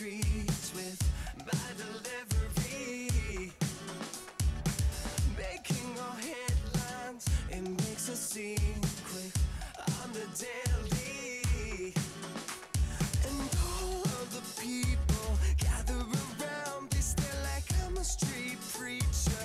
streets with my delivery, making all headlines. It makes a scene quick on the daily, and all of the people gather around. They stare like I'm a street preacher,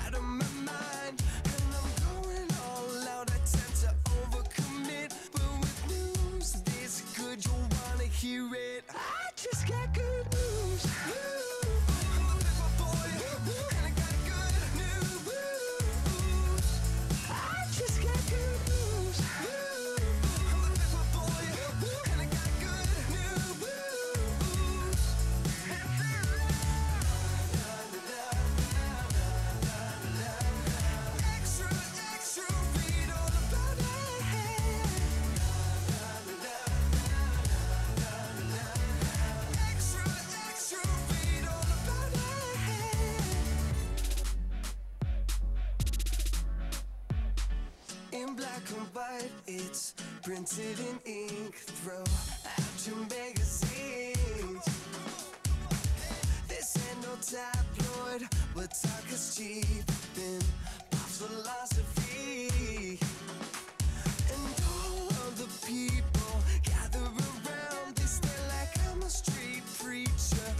out of my mind, and I'm going all out. I tend to overcommit, but with news this good, you'll wanna hear it. I just got good news. I'm a paper boy, and I got good news. I just got good news. I'm a paper boy, and I got good news. Extra, extra, read all about it. Extra, extra, read all about it. In black and white, it's printed in ink. Throw out your magazines. This ain't no tabloid, but talk is cheap in pop philosophy. And all of the people gather around. They stare like I'm a street preacher,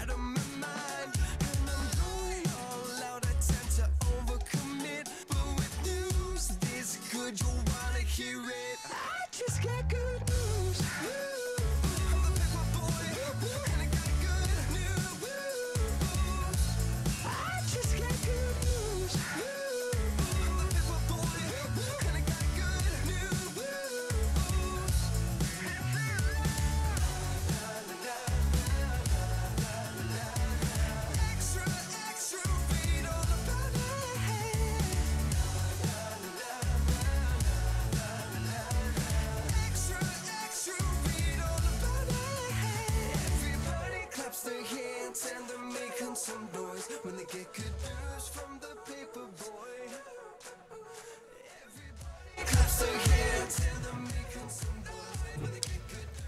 out of my mind, and I'm going all out. I tend to overcommit, but with news this good, you'll wanna hear it. I just got good news. I'm a paper boy, and I got good news. I just got good news. I'm a paper boy, and I got good news. Extra, extra, read all about it. Extra, extra, read all about it. Everybody claps their hands and they're making some noise when they get good news from the paper boy. Everybody claps their hands and they're making some noise when they get good news.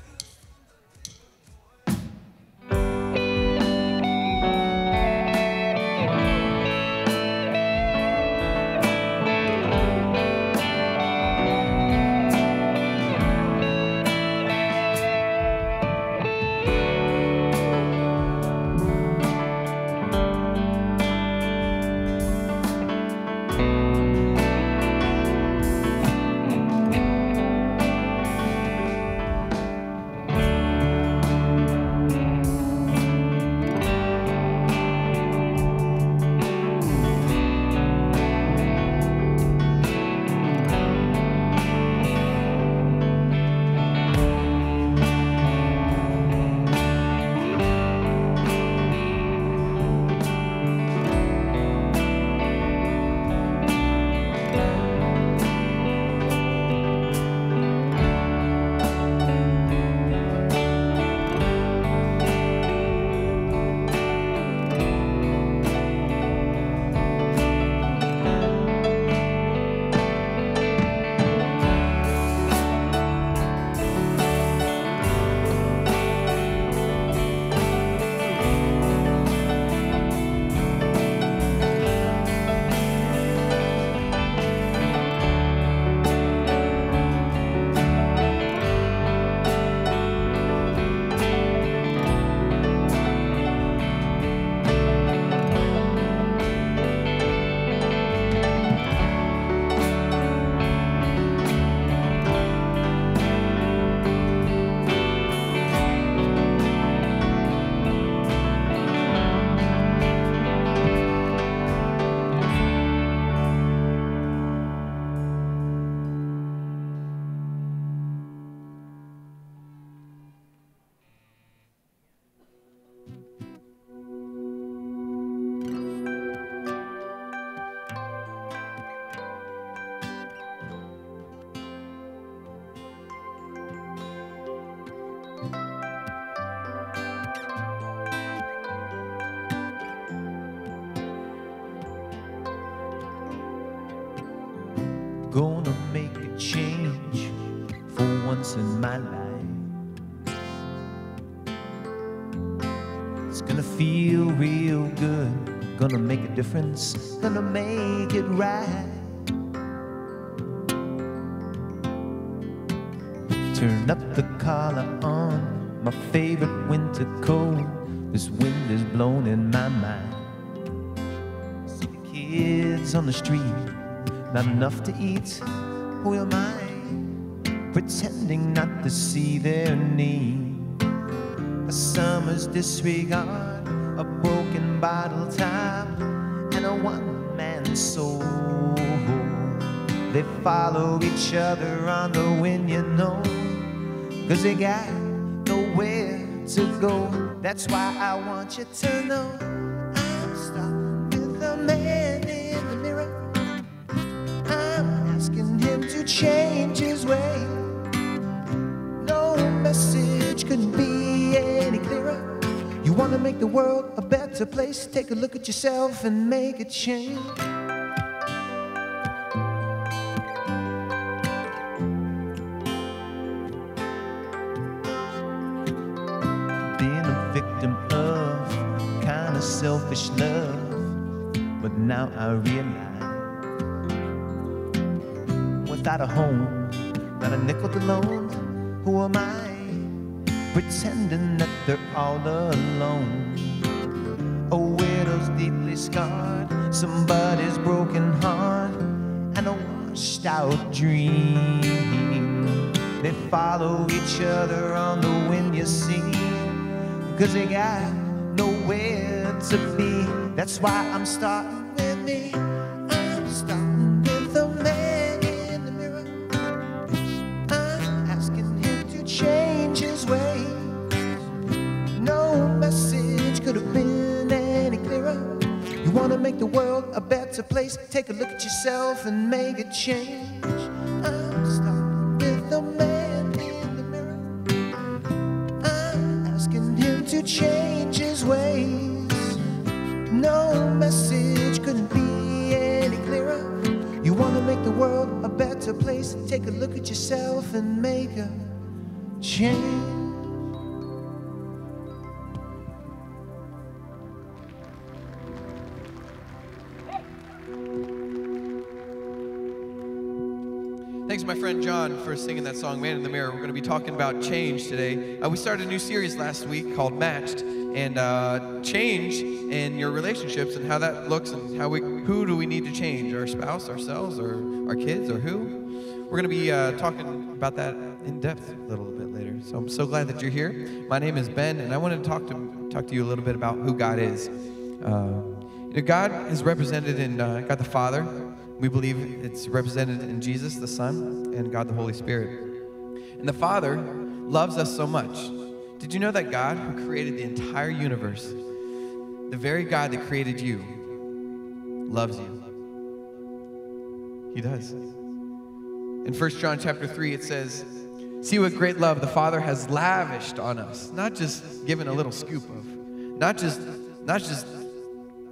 Gonna make a change for once in my life. feel real good, gonna make a difference, gonna make it right. Turn up the collar on my favorite winter coat. This wind is blowing in my mind. See the kids on the street, not enough to eat. Who am I? Pretending not to see their need. A summer's disregard, a broken bottle top, and a one-man soul. They follow each other on the wind, you know, 'cause they got nowhere to go. That's why I want you to know I'm starting with the man in the mirror. I'm asking him to change his way. No message couldn't be any clearer. You want to make the world a better place? Take a look at yourself and make a change. Been a victim of kind of selfish love, but now I realize without a home, not a nickel alone, who am I? Pretending that they're all alone. A widow's deeply scarred, somebody's broken heart, and a washed out dream. They follow each other on the wind, you see, 'cause they got nowhere to be. That's why I'm starting with me. I'm starting with the man in the mirror. I'm asking him to change his way. No message could have been any clearer. You want to make the world a better place? Take a look at yourself and make a change. I'm starting with the man in the mirror. I'm asking him to change his ways. No message couldn't be any clearer. You want to make the world a better place? Take a look at yourself and make a change. Thanks, my friend John, for singing that song, Man in the Mirror. We're going to be talking about change today. We started a new series last week called Matched, and change in your relationships and how that looks and who do we need to change? Our spouse, ourselves, or our kids, or who? We're going to be talking about that in depth a little bit later. So I'm so glad that you're here. My name is Ben, and I wanted to talk to you a little bit about who God is. God is represented in God the Father. We believe it's represented in Jesus, the Son, and God, the Holy Spirit. And the Father loves us so much. Did you know that God, who created the entire universe, the very God that created you, loves you? He does. In 1 John chapter 3, it says, "See what great love the Father has lavished on us." Not just given a little scoop of, not just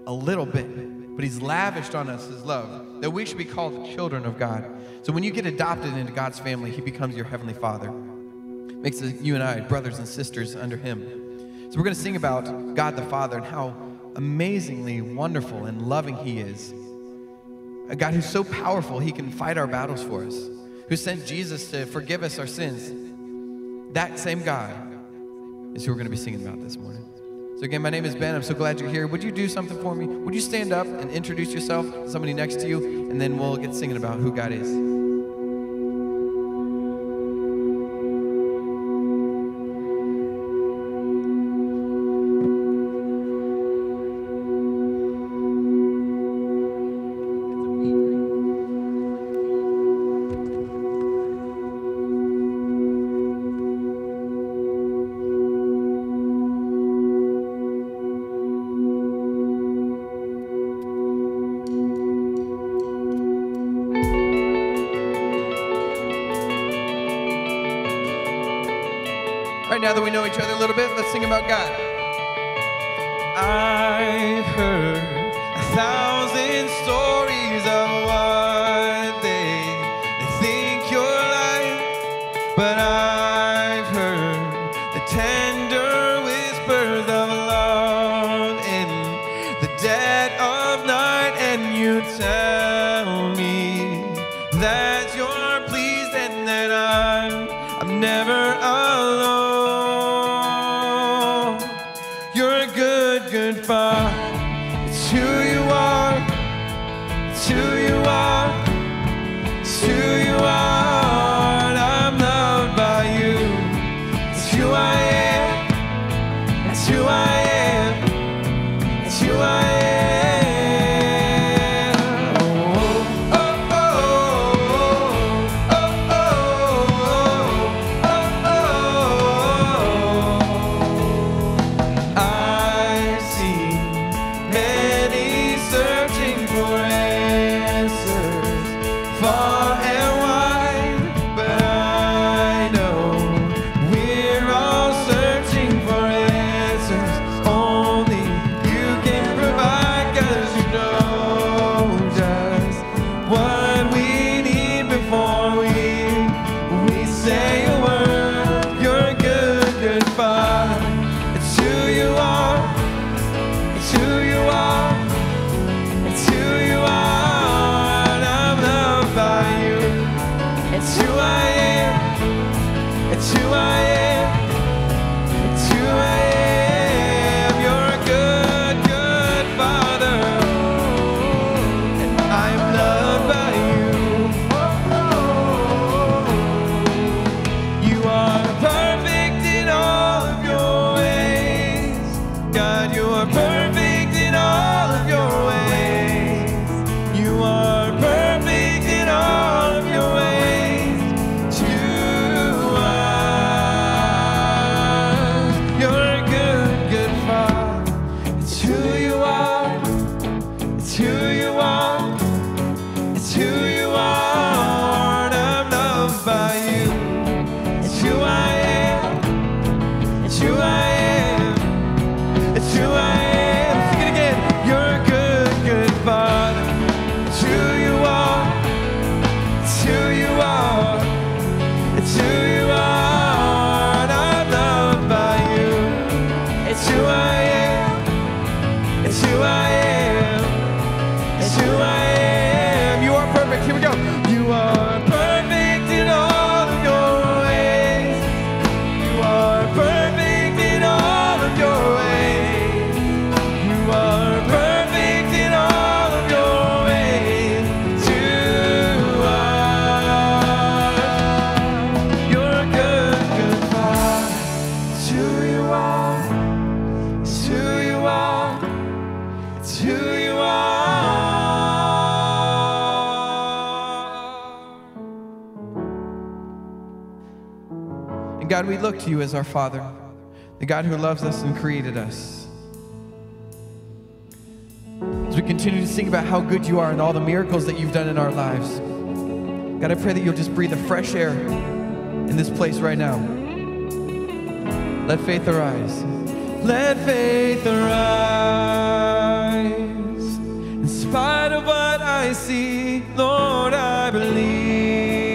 a little bit, but he's lavished on us his love, that we should be called the children of God. So when you get adopted into God's family, he becomes your heavenly Father. Makes you and I brothers and sisters under him. So we're going to sing about God the Father and how amazingly wonderful and loving he is. A God who's so powerful he can fight our battles for us, who sent Jesus to forgive us our sins. That same God is who we're going to be singing about this morning. So again, my name is Ben. I'm so glad you're here. Would you do something for me? Would you stand up and introduce yourself to somebody next to you, and then we'll get singing about who God is. Right now that we know each other a little bit, let's sing about God. I've heard 1,000 stories of what they think you're like, but I've heard the tender whispers of love It's who I am. It's who I am. It's who I am. You're a good, good Father. And I'm loved by you. You are perfect in all of your ways. God, you are perfect in all of your ways. You are perfect in all of your ways to us. You're a good, good Father. It's who you are. It's who you are. It's who you are. And I'm loved by you. It's who I am. It's who I am. It's who I am. Sing it again. You're a good, good Father. It's who you are. It's who you are. It's who you are. And I'm loved by you. It's who I am. It's who I am. It's who I am. You are perfect. Here we go. You are perfect in all of your ways. You are perfect in all of your ways. You are perfect in all of your ways to us. You're a good, good Father. It's who you are. It's who you are. It's who you are. And God, we look to you as our Father, the God who loves us and created us. As we continue to sing about how good you are and all the miracles that you've done in our lives, God, I pray that you'll just breathe a fresh air in this place right now. Let faith arise. Let faith arise. In spite of what I see, Lord, I believe.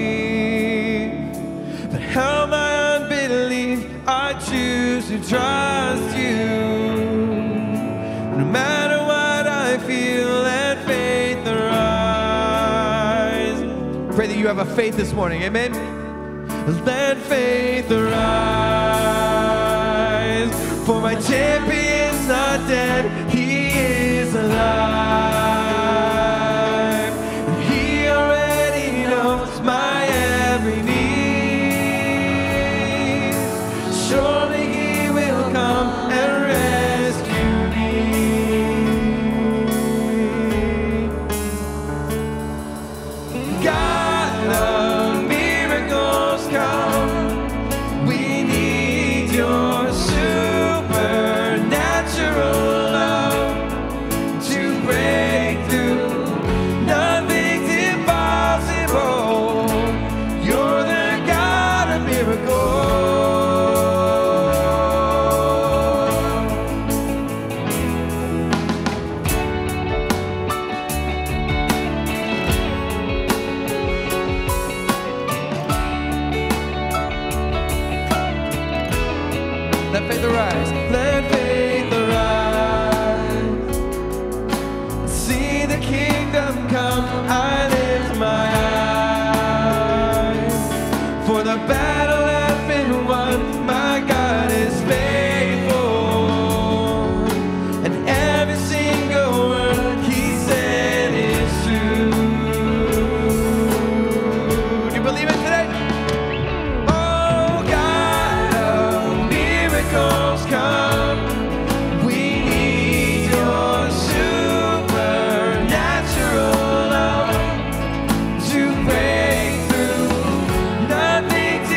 But help my unbelief, I choose to trust you. No matter what I feel, let faith arise. Pray that you have a faith this morning, amen? Let faith arise. For my champion's not dead, he is alive. And he already knows my every need. Surely he will come and rescue me. God of miracles, come. We need your supernatural love to break through. Nothing's impossible. You're the God of miracles. Let faith arise. Let faith arise. See the kingdom come. I lift my eyes. For the battle has been won. My God is faithful. And every single word he said is true. Do you believe it today? Oh, God of miracles, come. We need your supernatural love to break through. Nothing's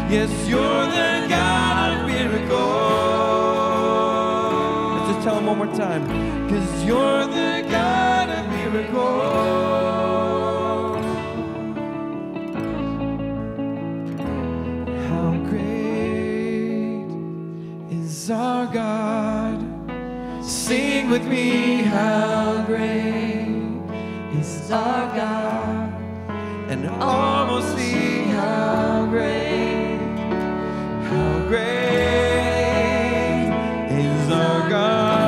Yes, you're the God of miracles. Let's just tell him one more time. 'Cause you're the God of miracles. How great is our God? Sing with me, how great is our God? And all will see how great is our God.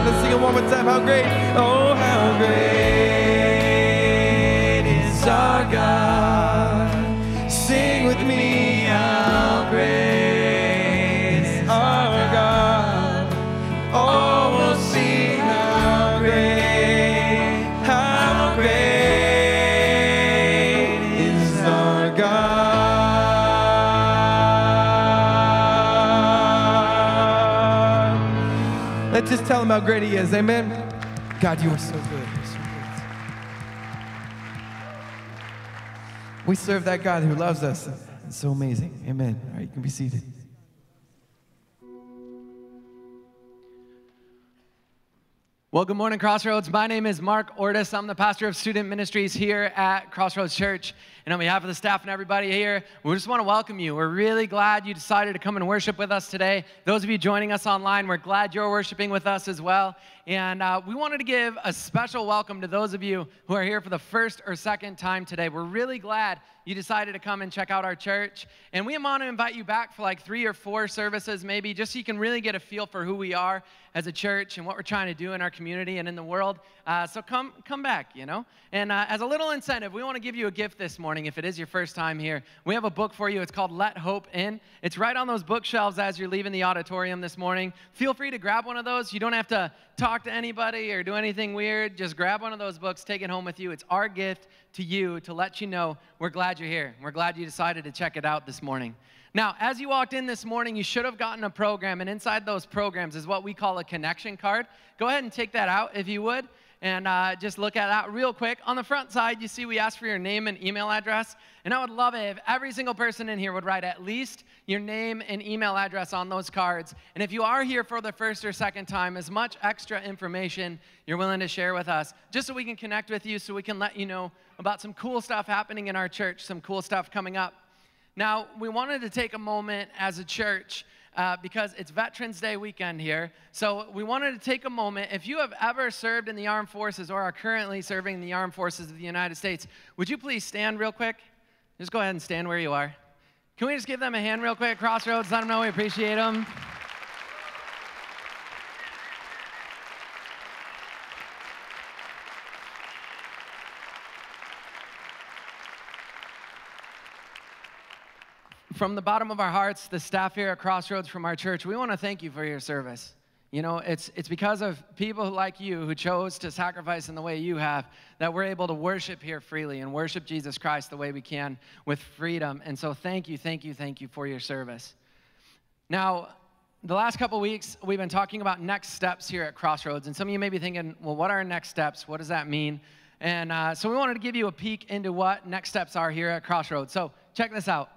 Let's sing it one more time. How great, oh, how great is our God. Sing with me, how great is our God. Oh, we'll see how great is our God. Let's just tell him how great he is. Amen. God, you are so good. You're so good. We serve that God who loves us. It's so amazing. Amen. All right, you can be seated. Well, good morning, Crossroads. My name is Mark Ortis. I'm the pastor of student ministries here at Crossroads Church. And on behalf of the staff and everybody here, we just want to welcome you. We're really glad you decided to come and worship with us today. Those of you joining us online, we're glad you're worshiping with us as well. And we wanted to give a special welcome to those of you who are here for the first or second time today. We're really glad you decided to come and check out our church. And we want to invite you back for like 3 or 4 services maybe, just so you can really get a feel for who we are as a church and what we're trying to do in our community and in the world. So come back, you know. And as a little incentive, we want to give you a gift this morning if it is your first time here. We have a book for you. It's called Let Hope In. It's right on those bookshelves as you're leaving the auditorium this morning. Feel free to grab one of those. You don't have to talk to anybody or do anything weird. Just grab one of those books, take it home with you. It's our gift to you to let you know we're glad you're here. We're glad you decided to check it out this morning. Now, as you walked in this morning, you should have gotten a program, and inside those programs is what we call a connection card. Go ahead and take that out if you would, and just look at that real quick. On the front side, you see we ask for your name and email address, and I would love it if every single person in here would write at least your name and email address on those cards. And if you are here for the first or second time, as much extra information you're willing to share with us, just so we can connect with you, so we can let you know about some cool stuff happening in our church, some cool stuff coming up. Now, we wanted to take a moment as a church because it's Veterans Day weekend here. So we wanted to take a moment. If you have ever served in the armed forces or are currently serving in the armed forces of the United States, would you please stand real quick? Just go ahead and stand where you are. Can we just give them a hand real quick, Crossroads? Let them know we appreciate them. From the bottom of our hearts, the staff here at Crossroads from our church, we want to thank you for your service. You know, it's because of people like you who chose to sacrifice in the way you have that we're able to worship here freely and worship Jesus Christ the way we can with freedom. And so thank you for your service. Now, the last couple weeks, we've been talking about next steps here at Crossroads. And some of you may be thinking, well, what are next steps? What does that mean? And so we wanted to give you a peek into what next steps are here at Crossroads. So check this out.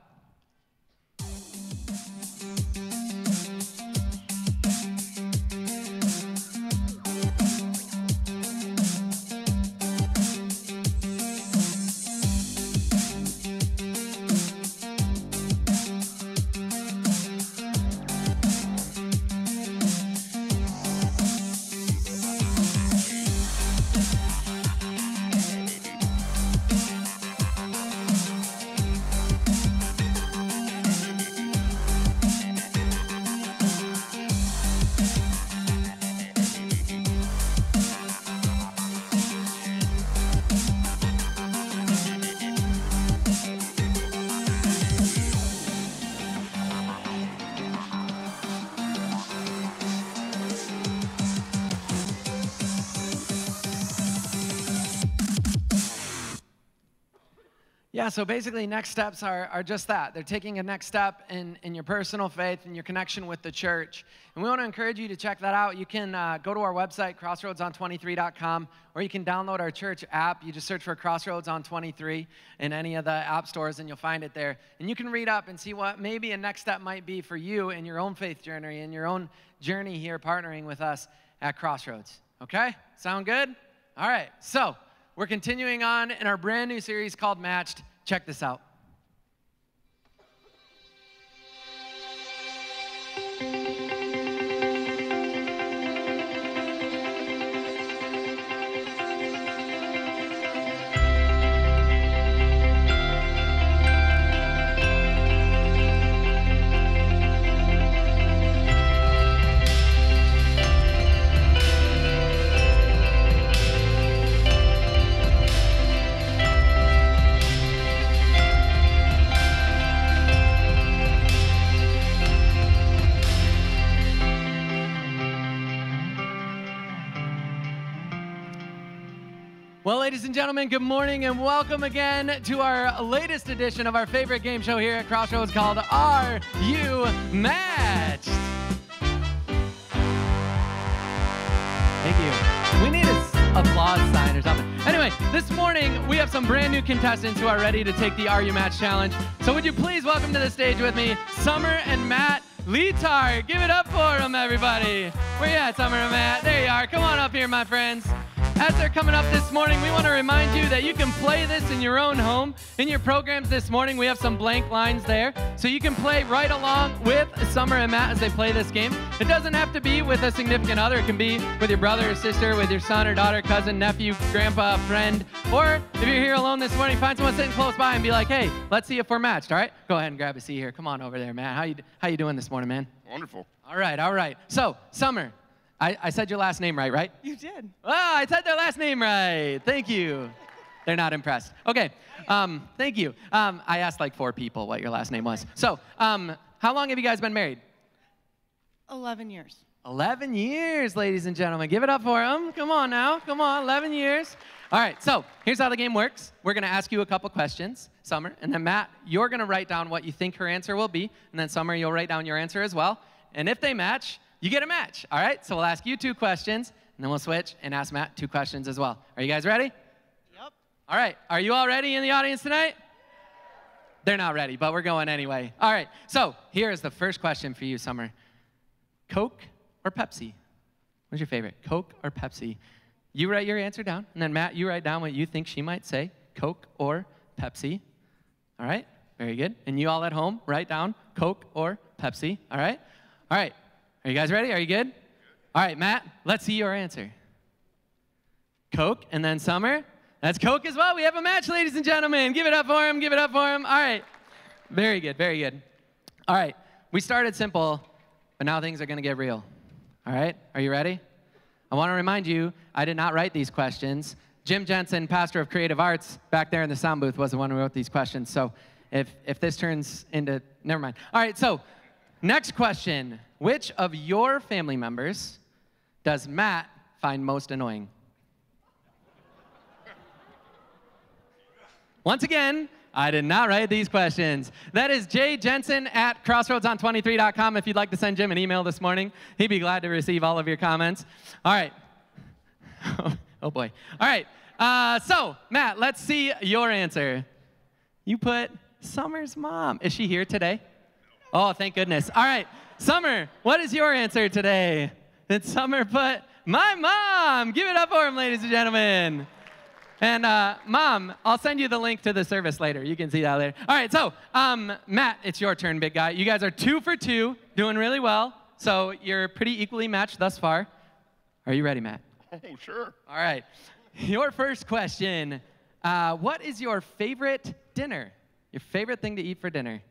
Yeah, so basically next steps are just that. They're taking a next step in your personal faith and your connection with the church. And we want to encourage you to check that out. You can go to our website, crossroadson23.com, or you can download our church app. You just search for Crossroads on 23 in any of the app stores, and you'll find it there. And you can read up and see what maybe a next step might be for you in your own faith journey, in your own journey here partnering with us at Crossroads. Okay? Sound good? All right, so we're continuing on in our brand new series called Matched. Check this out. Well, ladies and gentlemen, good morning and welcome again to our latest edition of our favorite game show here at Crossroads called Are You Matched? Thank you. We need an applause sign or something. Anyway, this morning we have some brand new contestants who are ready to take the Are You Matched challenge. So would you please welcome to the stage with me Summer and Matt Leetard. Give it up for them, everybody. Where you at, Summer and Matt? There you are. Come on up here, my friends. As they're coming up this morning, we want to remind you that you can play this in your own home. In your programs this morning, we have some blank lines there, so you can play right along with Summer and Matt as they play this game. It doesn't have to be with a significant other. It can be with your brother or sister, with your son or daughter, cousin, nephew, grandpa, friend, or if you're here alone this morning, find someone sitting close by and be like, hey, let's see if we're matched, all right? Go ahead and grab a seat here. Come on over there, Matt. How you doing this morning, man? Wonderful. All right. So, Summer, I said your last name right? You did. Oh, I said their last name right. Thank you. They're not impressed. Okay, thank you. I asked like 4 people what your last name was. So, how long have you guys been married? 11 years. 11 years, ladies and gentlemen. Give it up for them. Come on now. Come on, 11 years. All right, so here's how the game works. We're going to ask you a couple questions, Summer, and then Matt, you're going to write down what you think her answer will be, and then Summer, you'll write down your answer as well. And if they match, you get a match, all right? So we'll ask you 2 questions, and then we'll switch and ask Matt 2 questions as well. Are you guys ready? Yep. All right, are you all ready in the audience tonight? They're not ready, but we're going anyway. All right, so here is the first question for you, Summer. Coke or Pepsi? What's your favorite, Coke or Pepsi? You write your answer down, and then Matt, you write down what you think she might say, Coke or Pepsi. All right, very good. And you all at home, write down Coke or Pepsi, all right? All right. Are you guys ready? Are you good? All right, Matt, let's see your answer. Coke, and then Summer. That's Coke as well. We have a match, ladies and gentlemen. Give it up for him. Give it up for him. All right. Very good. Very good. All right. We started simple, but now things are going to get real. All right. Are you ready? I want to remind you, I did not write these questions. Jim Jensen, pastor of creative arts, back there in the sound booth, was the one who wrote these questions. So if this turns into, never mind. All right. So next question. Which of your family members does Matt find most annoying? Once again, I did not write these questions. That is Jay Jensen at crossroadson23.com if you'd like to send Jim an email this morning. He'd be glad to receive all of your comments. All right. Oh, boy. All right. So, Matt, let's see your answer. You put Summer's mom. Is she here today? Oh, thank goodness. All right. Summer, what is your answer today? Did Summer put my mom? Give it up for him, ladies and gentlemen. And Mom, I'll send you the link to the service later. You can see that later. All right, so Matt, it's your turn, big guy. You guys are 2 for 2, doing really well. So you're pretty equally matched thus far. Are you ready, Matt? Oh, sure. All right. Your first question. What is your favorite dinner? Your favorite thing to eat for dinner?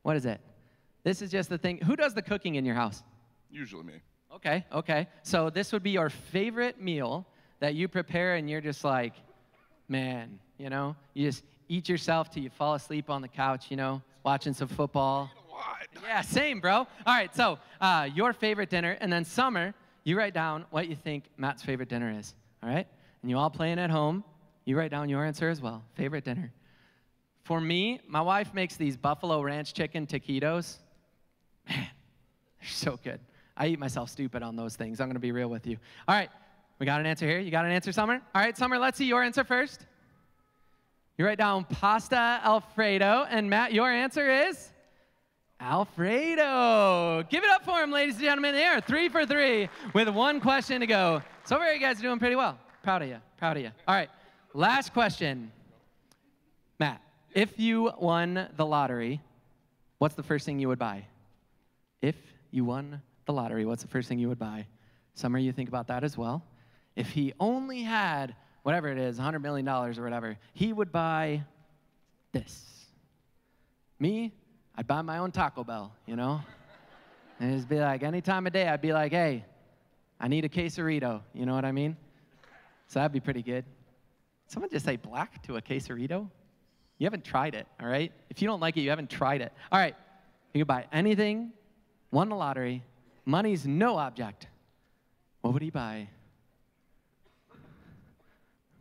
What is it? This is just the thing. Who does the cooking in your house? Usually me. Okay. So this would be your favorite meal that you prepare and you're just like, man, you know, you just eat yourself till you fall asleep on the couch, you know, watching some football. What? Yeah, same, bro. All right, so your favorite dinner, and then Summer, you write down what you think Matt's favorite dinner is, all right? And you all playing at home, you write down your answer as well, favorite dinner. For me, my wife makes these Buffalo Ranch chicken taquitos. Man, they're so good. I eat myself stupid on those things. I'm going to be real with you. All right, we got an answer here. You got an answer, Summer? All right, Summer, let's see your answer first. You write down pasta Alfredo. And Matt, your answer is Alfredo. Give it up for him, ladies and gentlemen. They are 3 for 3 with 1 question to go. So far, you guys are doing pretty well. Proud of you. Proud of you. All right, last question. Matt, if you won the lottery, what's the first thing you would buy? If you won the lottery, what's the first thing you would buy? Summer, you think about that as well. If he only had, whatever it is, $100 million or whatever, he would buy this. Me, I'd buy my own Taco Bell, you know? And it'd be like, any time of day, I'd be like, hey, I need a quesarito, you know what I mean? So that'd be pretty good. Someone just say black to a quesarito? You haven't tried it, all right? If you don't like it, you haven't tried it. All right, you can buy anything, won the lottery, money's no object. What would he buy?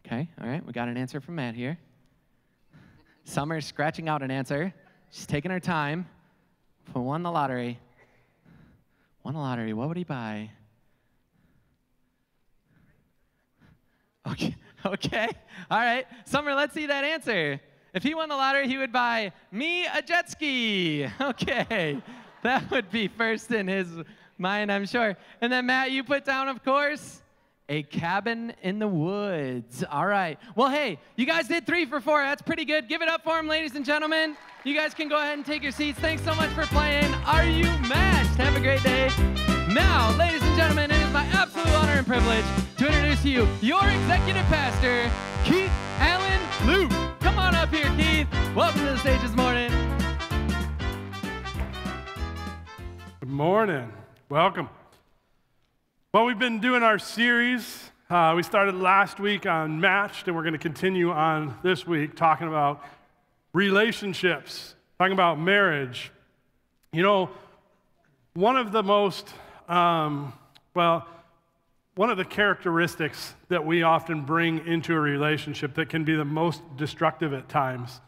Okay, all right, we got an answer from Matt here. Summer's scratching out an answer. She's taking her time. If we won the lottery, what would he buy? Okay, all right. Summer, let's see that answer. If he won the lottery, he would buy me a jet ski. Okay, that would be first in his mind, I'm sure. And then Matt, you put down, of course, a cabin in the woods. All right. Well, hey, you guys did 3 for 4. That's pretty good. Give it up for him, ladies and gentlemen. You guys can go ahead and take your seats. Thanks so much for playing Are You Matched? Have a great day. Now, ladies and gentlemen, it is my absolute honor and privilege to introduce to you your executive pastor, Keith Allen Luke. Come on up here, Keith. Welcome to the stage this morning. Good morning. Welcome. Well, we've been doing our series. We started last week on Matched, and we're going to continue on this week talking about relationships, talking about marriage. You know, one of the most, one of the characteristics that we often bring into a relationship that can be the most destructive at times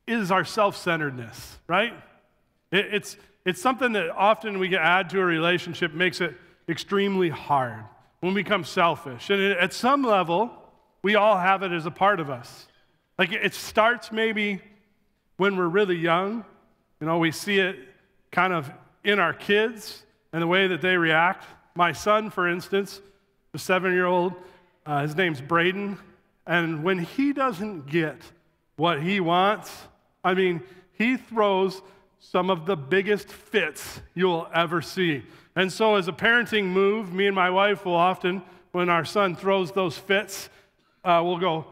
is our self-centeredness, right? It's something that often we add to a relationship, makes it extremely hard when we become selfish. And at some level, we all have it as a part of us. Like it starts maybe when we're really young. You know, we see it kind of in our kids and the way that they react. My son, for instance, the 7-year-old, his name's Braden, and when he doesn't get what he wants, I mean, he throws some of the biggest fits you'll ever see. And so as a parenting move, me and my wife will often, when our son throws those fits, we'll go,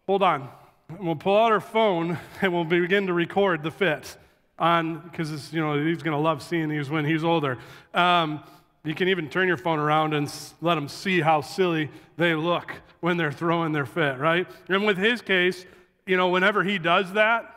hold on. And we'll pull out our phone and we'll begin to record the fit because he's going to love seeing these when he's older. You can even turn your phone around and let them see how silly they look when they're throwing their fit, right? And with his case, you know, whenever he does that,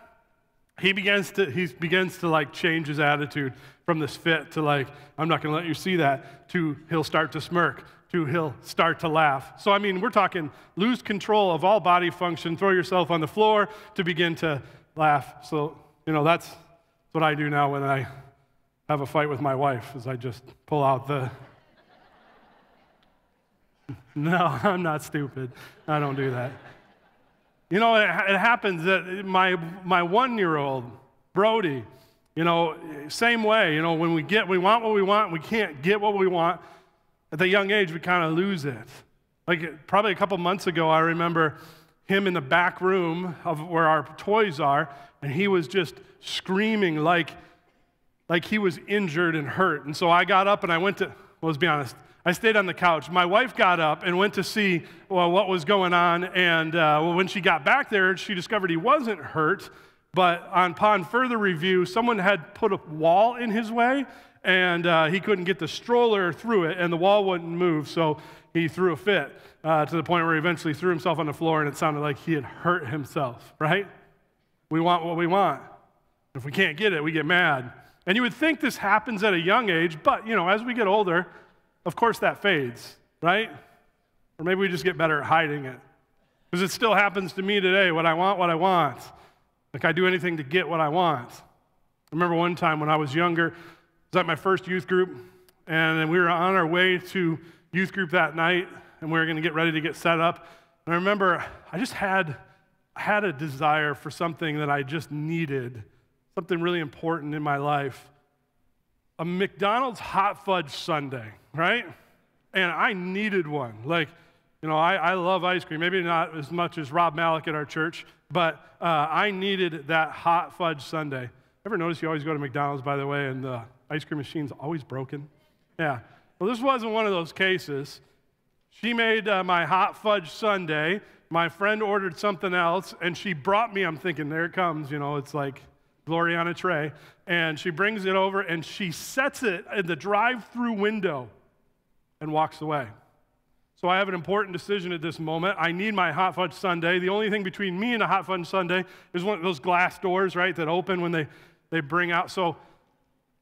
he begins to like change his attitude from this fit to like, I'm not going to let you see that, to he'll start to smirk, to he'll start to laugh. So, I mean, we're talking lose control of all body function, throw yourself on the floor to begin to laugh. So, you know, that's what I do now when I have a fight with my wife, is I just pull out the... No, I'm not stupid. I don't do that. You know, it happens that my 1-year-old, Brody, you know, same way. You know, when we want what we want, we can't get what we want. At the young age, we kind of lose it. Like probably a couple months ago, I remember him in the back room of where our toys are, and he was just screaming like he was injured and hurt. And so I got up and I went to, well, let's be honest, I stayed on the couch. My wife got up and went to see what was going on, and when she got back there, she discovered he wasn't hurt, but upon further review, someone had put a wall in his way, and he couldn't get the stroller through it, and the wall wouldn't move, so he threw a fit to the point where he eventually threw himself on the floor, and it sounded like he had hurt himself, right? We want what we want. If we can't get it, we get mad. And you would think this happens at a young age, but, you know, as we get older, of course that fades, right? Or maybe we just get better at hiding it. Because it still happens to me today, what I want. Like I do anything to get what I want. I remember one time when I was younger, I was at my first youth group, and then we were on our way to youth group that night, and we were going to get ready to get set up. And I remember I just had a desire for something that I just needed, something really important in my life. A McDonald's hot fudge sundae, right? And I needed one. Like, you know, I love ice cream. Maybe not as much as Rob Malik at our church, but I needed that hot fudge sundae. Ever notice you always go to McDonald's, by the way, and the ice cream machine's always broken? Yeah. Well, this wasn't one of those cases. She made my hot fudge sundae. My friend ordered something else, and she brought me, I'm thinking, there it comes, you know, it's like glory on a tray. And she brings it over, and she sets it in the drive-through window and walks away. So I have an important decision at this moment. I need my hot fudge sundae. The only thing between me and a hot fudge sundae is one of those glass doors, right, that open when they bring out. So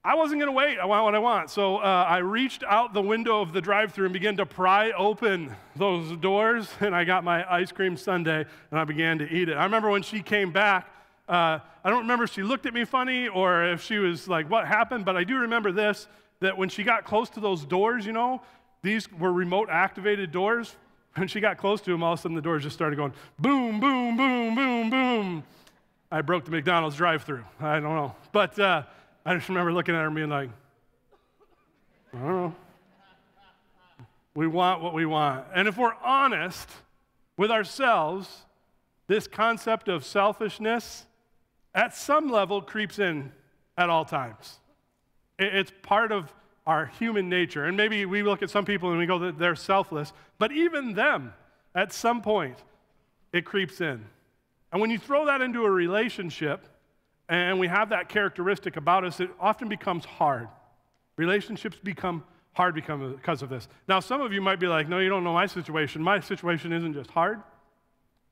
I wasn't going to wait. I want what I want. So I reached out the window of the drive-thru and began to pry open those doors, and I got my ice cream sundae, and I began to eat it. I remember when she came back, I don't remember if she looked at me funny or if she was like, what happened? But I do remember this, that when she got close to those doors, you know, these were remote-activated doors. When she got close to them, all of a sudden the doors just started going boom, boom, boom, boom, boom. I broke the McDonald's drive-thru. I don't know. But I just remember looking at her and being like, I don't know. We want what we want. And if we're honest with ourselves, this concept of selfishness at some level creeps in at all times. It's part of our human nature. And maybe we look at some people and we go that they're selfless, but even them, at some point, it creeps in. And when you throw that into a relationship, and we have that characteristic about us, it often becomes hard. Relationships become hard because of this. Now, some of you might be like, no, you don't know my situation. My situation isn't just hard.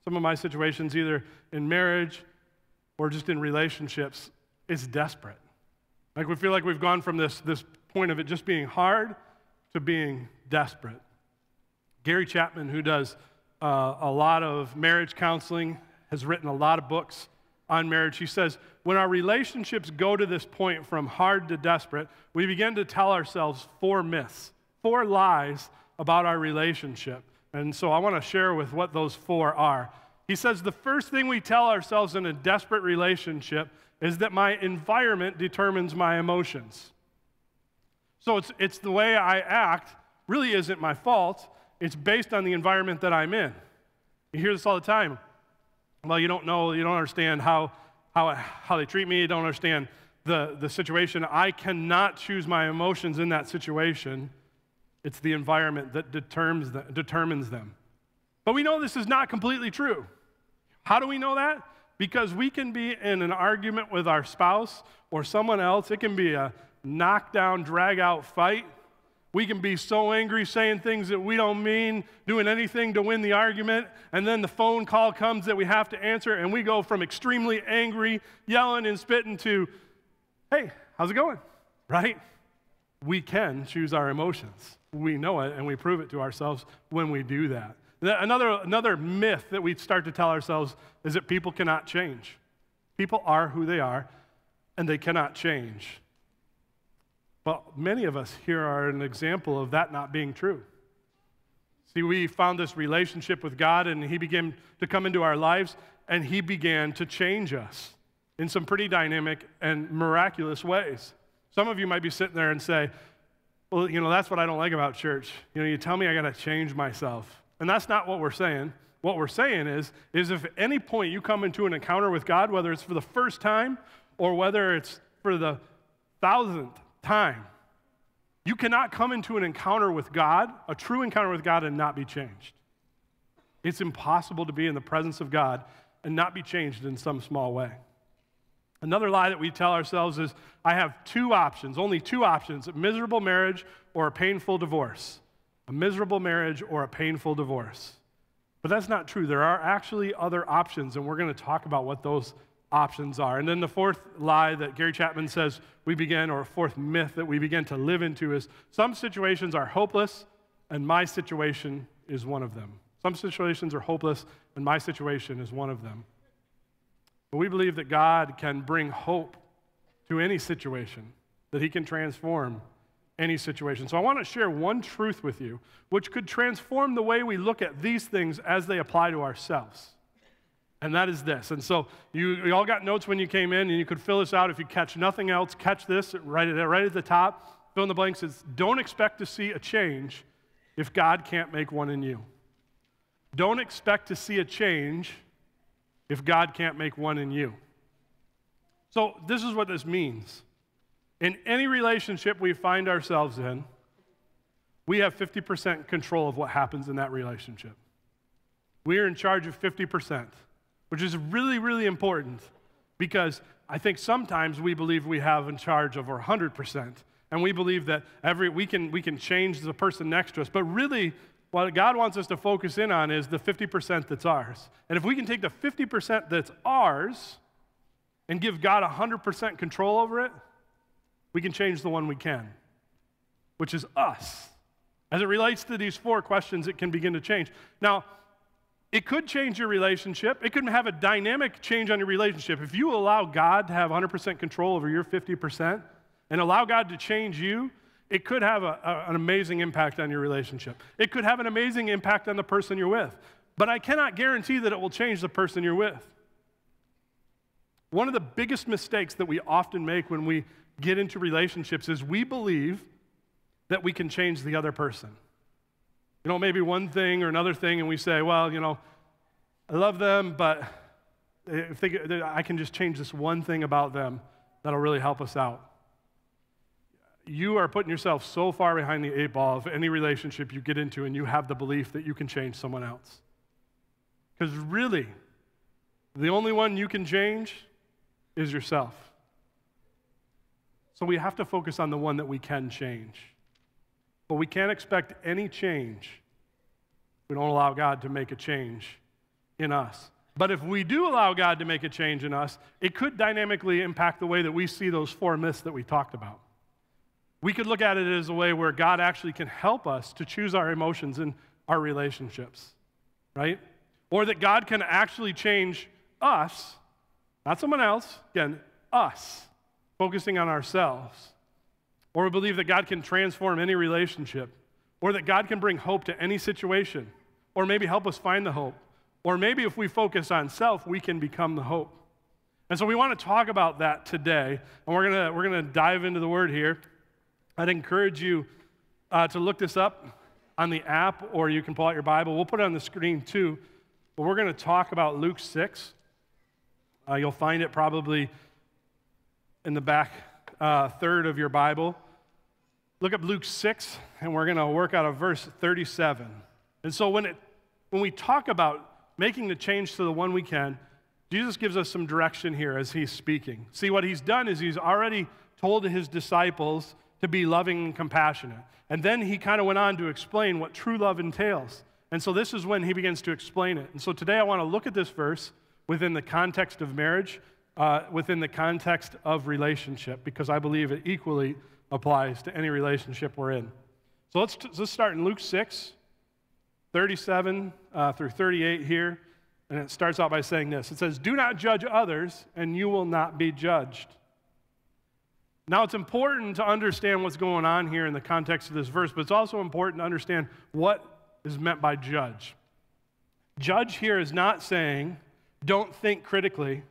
Some of my situations, either in marriage or just in relationships, is desperate. Like we feel like we've gone from this point of it just being hard to being desperate. Gary Chapman, who does a lot of marriage counseling, has written a lot of books on marriage. He says, when our relationships go to this point from hard to desperate, we begin to tell ourselves 4 myths, 4 lies about our relationship. And so I want to share with what those 4 are. He says the first thing we tell ourselves in a desperate relationship is that my environment determines my emotions. So it's the way I act really isn't my fault. It's based on the environment that I'm in. You hear this all the time. Well, you don't know, you don't understand how they treat me, you don't understand the situation. I cannot choose my emotions in that situation. It's the environment that determines them. But we know this is not completely true. How do we know that? Because we can be in an argument with our spouse or someone else. It can be a knockdown, drag-out fight. We can be so angry, saying things that we don't mean, doing anything to win the argument, and then the phone call comes that we have to answer, and we go from extremely angry, yelling and spitting to, hey, how's it going? Right? We can choose our emotions. We know it, and we prove it to ourselves when we do that. Another myth that we start to tell ourselves is that people cannot change. People are who they are, and they cannot change. But many of us here are an example of that not being true. See, we found this relationship with God, and He began to come into our lives, and He began to change us in some pretty dynamic and miraculous ways. Some of you might be sitting there and say, well, you know, that's what I don't like about church. You know, you tell me I got to change myself. And that's not what we're saying. What we're saying is if at any point you come into an encounter with God, whether it's for the first time or whether it's for the 1,000th time, you cannot come into an encounter with God, a true encounter with God, and not be changed. It's impossible to be in the presence of God and not be changed in some small way. Another lie that we tell ourselves is, I have 2 options, only 2 options, a miserable marriage or a painful divorce. A miserable marriage or a painful divorce. But that's not true. There are actually other options, and we're going to talk about what those options are. And then the 4th lie that Gary Chapman says we begin, or 4th myth that we begin to live into is, some situations are hopeless, and my situation is one of them. Some situations are hopeless, and my situation is one of them. But we believe that God can bring hope to any situation, that he can transform any situation. So I want to share one truth with you, which could transform the way we look at these things as they apply to ourselves. And that is this. And so you all got notes when you came in, and you could fill this out. If you catch nothing else, catch this, write it right at the top. Fill in the blanks. It's don't expect to see a change if God can't make one in you. Don't expect to see a change if God can't make one in you. So this is what this means. In any relationship we find ourselves in, we have 50% control of what happens in that relationship. We are in charge of 50%, which is really, really important because I think sometimes we believe we have in charge of our 100%, and we believe that we can change the person next to us. But really, what God wants us to focus in on is the 50% that's ours. And if we can take the 50% that's ours and give God 100% control over it, we can change the one we can, which is us. As it relates to these 4 questions, it can begin to change. Now, it could change your relationship. It could have a dynamic change on your relationship. If you allow God to have 100% control over your 50% and allow God to change you, it could have an amazing impact on your relationship. It could have an amazing impact on the person you're with. But I cannot guarantee that it will change the person you're with. One of the biggest mistakes that we often make when we get into relationships is we believe that we can change the other person. You know, maybe one thing or another thing, and we say, well, you know, I love them, but if I can just change this one thing about them, that'll really help us out. You are putting yourself so far behind the 8 ball of any relationship you get into, and you have the belief that you can change someone else. Because really, the only one you can change is yourself. So we have to focus on the one that we can change. But we can't expect any change if we don't allow God to make a change in us. But if we do allow God to make a change in us, it could dynamically impact the way that we see those 4 myths that we talked about. We could look at it as a way where God actually can help us to choose our emotions in our relationships, right? Or that God can actually change us, not someone else, again, us, focusing on ourselves. Or we believe that God can transform any relationship, or that God can bring hope to any situation, or maybe help us find the hope. Or maybe if we focus on self, we can become the hope. And so we want to talk about that today, and we're gonna dive into the Word here. I'd encourage you to look this up on the app, or you can pull out your Bible. We'll put it on the screen too, but we're going to talk about Luke 6. You'll find it probably in the back third of your Bible. Look up Luke 6, and we're going to work out of verse 37. And so when we talk about making the change to the one we can, Jesus gives us some direction here as he's speaking. See, what he's done is he's already told his disciples to be loving and compassionate. And then he kind of went on to explain what true love entails. And so this is when he begins to explain it. And so today I want to look at this verse within the context of marriage, within the context of relationship, because I believe it equally applies to any relationship we're in. So let's start in Luke 6, 37 through 38 here. And it starts out by saying this. It says, "Do not judge others, and you will not be judged." Now, it's important to understand what's going on here in the context of this verse, but it's also important to understand what is meant by judge. Judge here is not saying don't think critically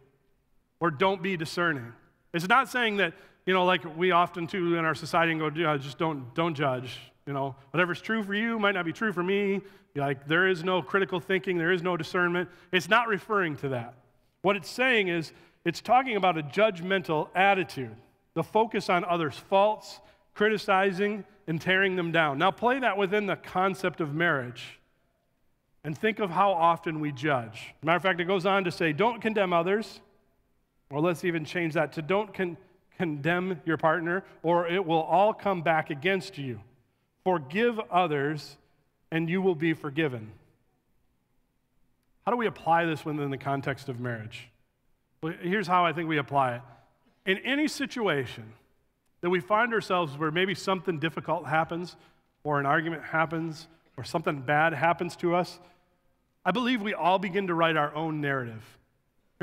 or don't be discerning. It's not saying that, like we often do in our society and go, just don't judge. Whatever's true for you might not be true for me. Like, there is no critical thinking, there is no discernment. It's not referring to that. What it's saying is it's talking about a judgmental attitude. The focus on others' faults, criticizing, and tearing them down. Now play that within the concept of marriage and think of how often we judge. Matter of fact, it goes on to say, don't condemn others, or let's even change that to don't condemn your partner, or it will all come back against you. Forgive others, and you will be forgiven. How do we apply this within the context of marriage? Well, here's how I think we apply it. In any situation that we find ourselves where maybe something difficult happens, or an argument happens, or something bad happens to us, I believe we all begin to write our own narrative.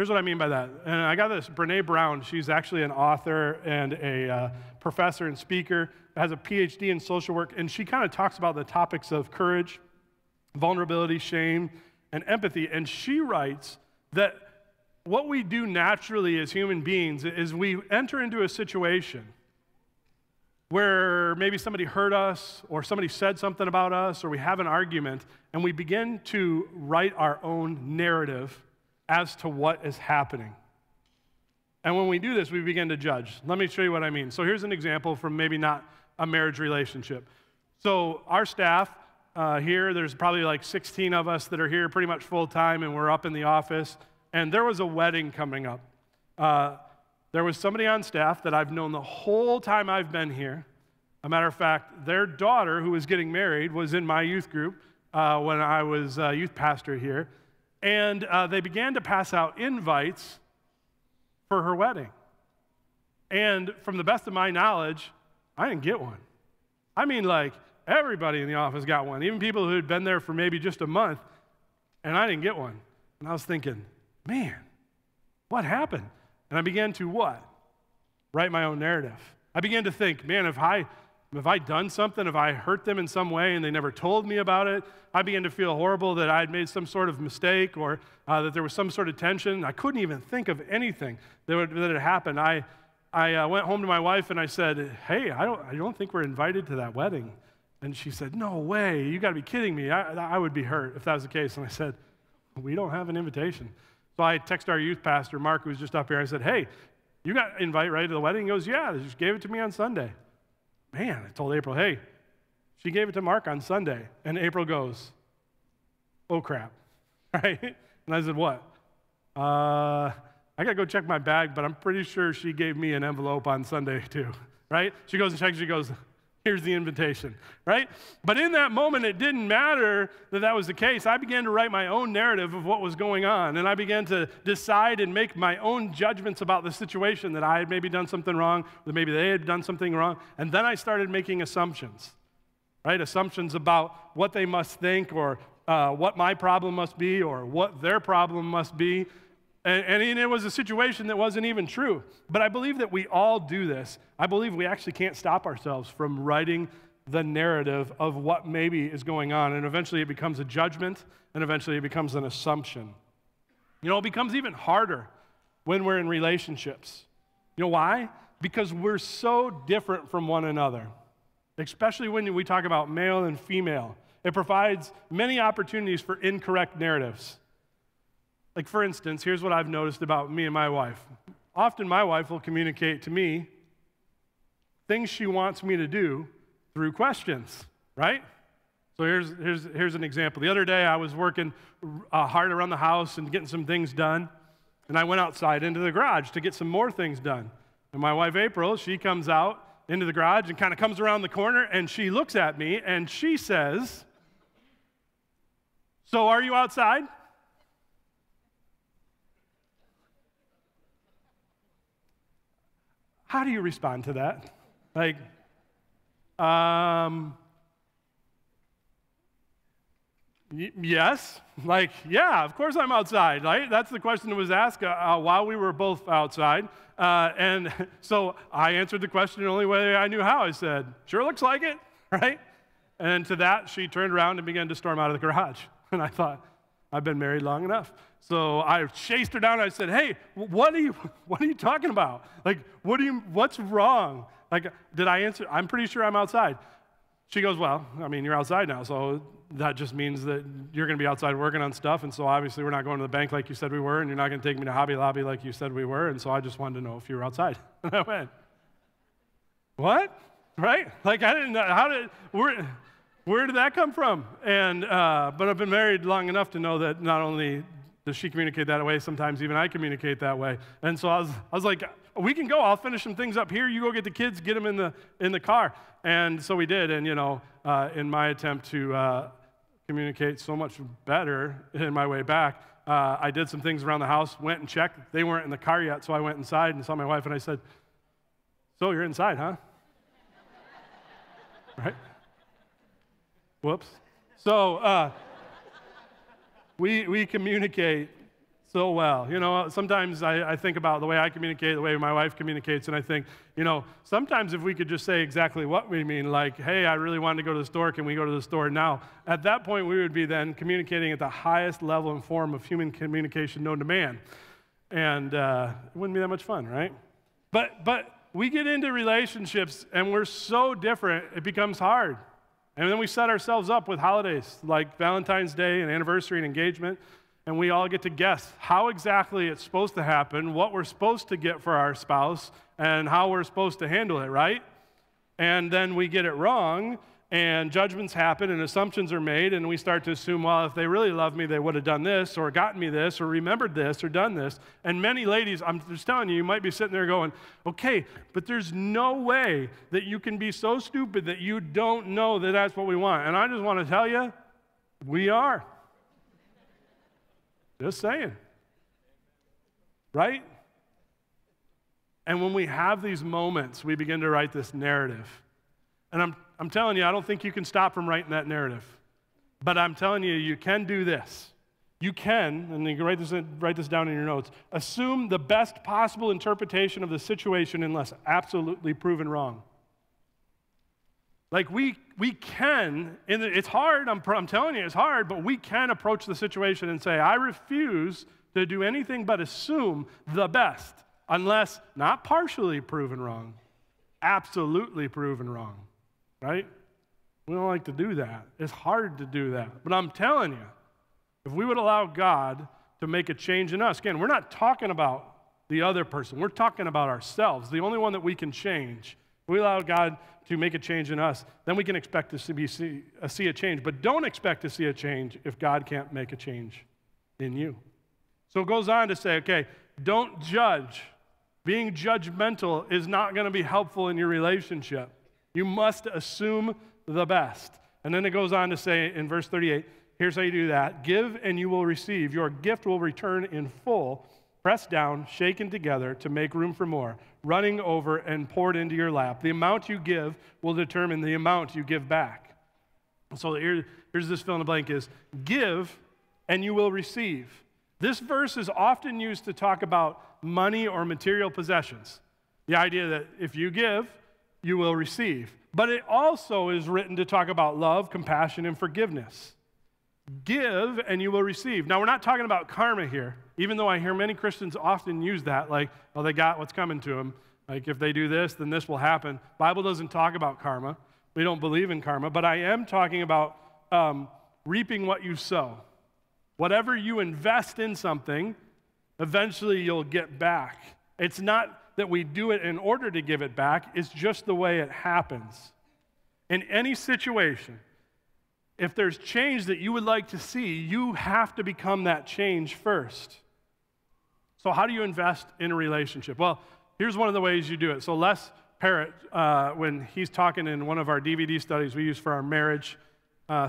Here's what I mean by that. And I got this, Brene Brown. She's actually an author and a professor and speaker, has a PhD in social work, and she kind of talks about the topics of courage, vulnerability, shame, and empathy. And she writes that what we do naturally as human beings is we enter into a situation where maybe somebody hurt us or somebody said something about us or we have an argument, and we begin to write our own narrative as to what is happening. And when we do this, we begin to judge. Let me show you what I mean. So here's an example from maybe not a marriage relationship. So our staff here, there's probably like 16 of us that are here pretty much full time, and we're up in the office. And there was a wedding coming up. There was somebody on staff that I've known the whole time I've been here. A matter of fact, their daughter, who was getting married, was in my youth group when I was youth pastor here. And they began to pass out invites for her wedding. And from the best of my knowledge, I didn't get one. I mean, like, everybody in the office got one, even people who had been there for maybe just a month, and I didn't get one. And I was thinking, man, what happened? And I began to what? Write my own narrative. I began to think, man, have I done something? Have I hurt them in some way and they never told me about it? I began to feel horrible that I had made some sort of mistake or that there was some sort of tension. I couldn't even think of anything that had happened. I went home to my wife and I said, hey, I don't think we're invited to that wedding. And she said, no way, you got to be kidding me. I would be hurt if that was the case. And I said, we don't have an invitation. So I texted our youth pastor, Mark, who was just up here. I said, hey, you got an invite right to the wedding? He goes, yeah, they just gave it to me on Sunday. Man, I told April, hey, she gave it to Mark on Sunday. And April goes, oh, crap, right? And I said, what? I got to go check my bag, but I'm pretty sure she gave me an envelope on Sunday too, right? She goes and checks, she goes, here's the invitation, right? But in that moment, it didn't matter that was the case. I began to write my own narrative of what was going on, and I began to decide and make my own judgments about the situation, that I had maybe done something wrong, that maybe they had done something wrong, and then I started making assumptions, right? Assumptions about what they must think or what my problem must be or what their problem must be. And it was a situation that wasn't even true. But I believe that we all do this. I believe we actually can't stop ourselves from writing the narrative of what maybe is going on. And eventually it becomes a judgment, and eventually it becomes an assumption. You know, it becomes even harder when we're in relationships. You know why? Because we're so different from one another, especially when we talk about male and female. It provides many opportunities for incorrect narratives. Like, for instance, here's what I've noticed about me and my wife. Often my wife will communicate to me things she wants me to do through questions, right? So here's an example. The other day I was working hard around the house and getting some things done, and I went outside into the garage to get some more things done. And my wife, April, she comes out into the garage and kind of comes around the corner, and she looks at me, and she says, so are you outside? How do you respond to that? Like, yes. Like, yeah, of course I'm outside, right? That's the question that was asked while we were both outside. And so I answered the question the only way I knew how. I said, sure looks like it, right? And to that, she turned around and began to storm out of the garage. And I thought, I've been married long enough. So I chased her down and I said, hey, what are you talking about? Like, what's wrong? Like, did I answer? I'm pretty sure I'm outside. She goes, well, I mean, you're outside now, so that just means that you're going to be outside working on stuff, and so obviously we're not going to the bank like you said we were, and you're not going to take me to Hobby Lobby like you said we were, and so I just wanted to know if you were outside. And I went, what? Right? Like, I didn't know, where did that come from? And, but I've been married long enough to know that not only does she communicate that way, sometimes even I communicate that way. And so I was like, we can go, I'll finish some things up here, you go get the kids, get them in the car. And so we did, and you know, in my attempt to communicate so much better in my way back, I did some things around the house, went and checked. They weren't in the car yet, so I went inside and saw my wife, and I said, so you're inside, huh? Right? Whoops. So we communicate so well. You know, sometimes I think about the way I communicate, the way my wife communicates, and I think, you know, sometimes if we could just say exactly what we mean, like, hey, I really wanted to go to the store, can we go to the store now? At that point, we would be then communicating at the highest level and form of human communication known to man. And it wouldn't be that much fun, right? But we get into relationships, and we're so different, it becomes hard. And then we set ourselves up with holidays like Valentine's Day and anniversary and engagement, and we all get to guess how exactly it's supposed to happen, what we're supposed to get for our spouse, and how we're supposed to handle it, right? And then we get it wrong, and judgments happen, and assumptions are made, and we start to assume, well, if they really loved me, they would have done this, or gotten me this, or remembered this, or done this. And many ladies, I'm just telling you, you might be sitting there going, okay, but there's no way that you can be so stupid that you don't know that that's what we want. And I just want to tell you, we are. Just saying. Right? And when we have these moments, we begin to write this narrative. And I'm telling you, I don't think you can stop from writing that narrative. But I'm telling you, you can do this. You can, and you can write this down in your notes, assume the best possible interpretation of the situation unless absolutely proven wrong. Like we can, and it's hard, I'm telling you it's hard, but we can approach the situation and say, I refuse to do anything but assume the best, unless not partially proven wrong, absolutely proven wrong, right? We don't like to do that. It's hard to do that. But I'm telling you, if we would allow God to make a change in us, again, we're not talking about the other person. We're talking about ourselves, the only one that we can change. If we allow God to make a change in us, then we can expect to see a change. But don't expect to see a change if God can't make a change in you. So it goes on to say, okay, don't judge. Being judgmental is not going to be helpful in your relationship. You must assume the best. And then it goes on to say in verse 38, here's how you do that. Give and you will receive. Your gift will return in full, pressed down, shaken together to make room for more, running over and poured into your lap. The amount you give will determine the amount you give back. So here's this fill in the blank is, give and you will receive. This verse is often used to talk about money or material possessions. The idea that if you give, you will receive. But it also is written to talk about love, compassion, and forgiveness. Give and you will receive. Now, we're not talking about karma here, even though I hear many Christians often use that, like, well, they got what's coming to them. Like, if they do this, then this will happen. Bible doesn't talk about karma. We don't believe in karma, but I am talking about reaping what you sow. Whatever you invest in something, eventually you'll get back. It's not that we do it in order to give it back. It's just the way it happens. In any situation, if there's change that you would like to see, you have to become that change first. So how do you invest in a relationship? Well, here's one of the ways you do it. So Les Parrott, when he's talking in one of our DVD studies we use for our marriage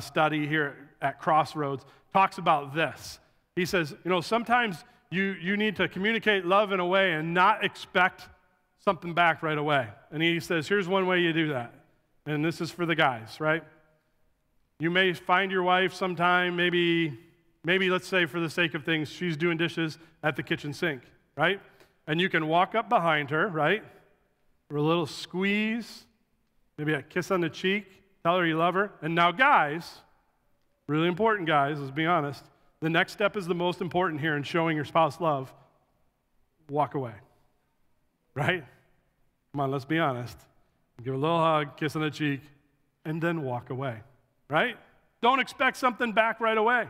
study here at Crossroads, talks about this. He says, you know, sometimes you need to communicate love in a way and not expect something back right away. And he says, here's one way you do that. And this is for the guys, right? You may find your wife sometime, maybe let's say for the sake of things, she's doing dishes at the kitchen sink, right? And you can walk up behind her, right? For a little squeeze, maybe a kiss on the cheek, tell her you love her. And now guys, really important guys, let's be honest, the next step is the most important here in showing your spouse love. Walk away, right? Come on, let's be honest. Give a little hug, kiss on the cheek, and then walk away, right? Don't expect something back right away.